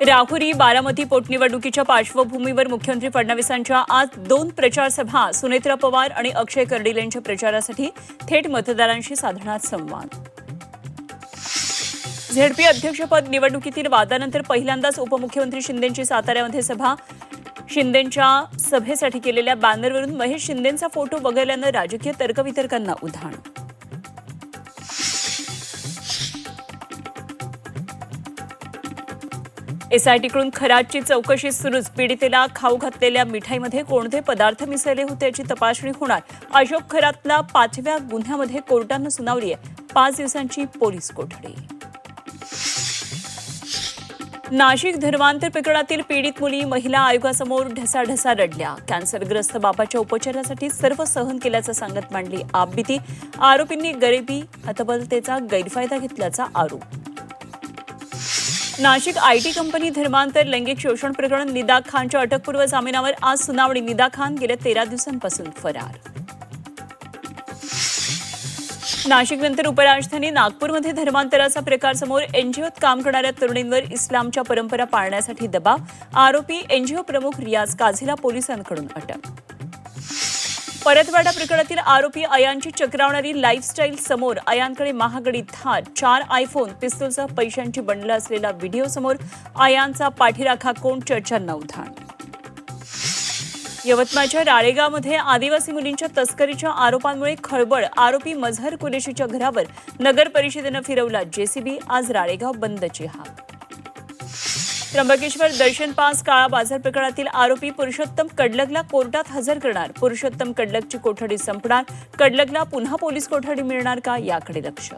राहुरी बारामती पोटनिवडणुकीच्या पार्श्वभूमीवर मुख्यमंत्री फडणवीसांच्या आज 2 प्रचार सभा सुनेत्रा पवार आणि अक्षय कर्डिल यांच्या प्रचारासाठी थेट मतदारांशी साधणार संवाद. झेडपी अध्यक्षपद निवडणुकीतील वादानंतर पहिल्यांदाच उपमुख्यमंत्री शिंदेंची साताऱ्यामध्ये सभा. शिंदेंच्या सभेसाठी केलेल्या बॅनरवरून महेश शिंदेंचा फोटो वगळल्यानं राजकीय तर्कवितर्कांना उधाण. एसआयटीकडून खरातची चौकशी सुरूच. पीडितेला खाऊ घातलेल्या मिठाईमध्ये कोणते पदार्थ मिसळले होते याची तपासणी होणार. अशोक खरातला 5व्या गुन्ह्यामध्ये कोर्टानं सुनावली आहे 5 दिवसांची पोलीस कोठडी. नाशिक धर्मांतर प्रकरणातील पीडित मुली महिला आयोगासमोर ढसाढसा रडल्या. कॅन्सरग्रस्त बापाच्या उपचारासाठी सर्व सहन केल्याचं सांगत मांडली आपबीती. आरोपींनी गरिबी हतबलतेचा गैरफायदा घेतल्याचा आरोप. नाशिक आयटी कंपनी धर्मांतर लैंगिक शोषण प्रकरण निदा खानच्या अटकपूर्व जामिनावर आज सुनावणी. निदा खान गेल्या 13 दिवसांपासून फरार. नाशिकनंतर उपराजधानी नागपूरमध्ये धर्मांतराचा प्रकार समोर. एनजीओत काम करणाऱ्या तरुणींवर इस्लामच्या परंपरा पाळण्यासाठी दबाव. आरोपी एनजीओ प्रमुख रियाज काझीला पोलिसांकडून अटक. परतवाडा प्रकरणातील आरोपी अयानची चक्रावणारी लाईफस्टाईल समोर. अयानकडे महागडी थार, 4 आयफोन, पिस्तूलसह पैशांची बंडलं असलेला व्हिडिओ समोर. अयानचा पाठीराखा कोण, चर्चांना उधाण. यवतमाळच्या राळेगावमध्ये आदिवासी मुलींच्या तस्करीच्या आरोपांमुळे खळबळ. आरोपी मझहर कुरेशीच्या घरावर नगर परिषदेनं फिरवला जेसीबी. आज राळेगाव बंदची हाक. त्र्यंबकेश्वर दर्शन पास काळा बाजार प्रकरणातील आरोपी पुरुषोत्तम कडलगला कोर्टात हजर करणार. पुरुषोत्तम कडलगची कोठडी संपणार. कडलगला पुन्हा पोलीस कोठडी मिळणार का याकडे लक्ष.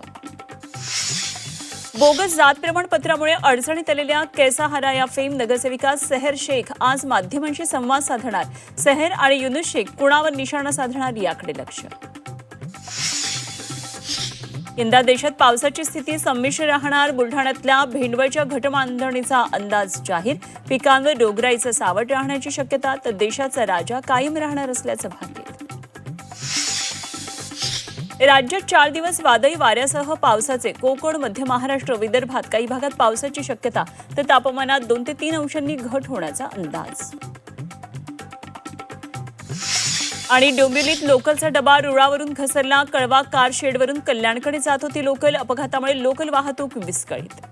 बोगस जात प्रमाणपत्रामुळे अडचणीत आलेल्या कैसाहारा या फेम नगरसेविका सेहर शेख आज माध्यमांशी संवाद साधणार. सेहर आणि युनुस शेख कुणावर निशाणा साधणार याकडे लक्ष. यंदा देशात पावसाची स्थिती संमिश्र राहणार. बुलढाण्यातल्या भेंडवळच्या घटबांधणीचा अंदाज जाहीर. पिकांवर रोगराईचं सावट राहण्याची शक्यता, तर देशाचा राजा कायम राहणार असल्याचं भाकीत. राज्यात 4 दिवस वादळी वाऱ्यासह पावसाचे. कोकण, मध्य महाराष्ट्र, विदर्भात काही भागात पावसाची शक्यता, तर तापमानात 2 ते 3 अंशांनी घट होण्याचा अंदाज. आणि डोंबिवलीत लोकलचा डबा रुळावरून घसरला. कळवा कार शेडवरून कल्याणकडे जात होती लोकल. अपघातामुळे लोकल वाहतूक विस्कळीत.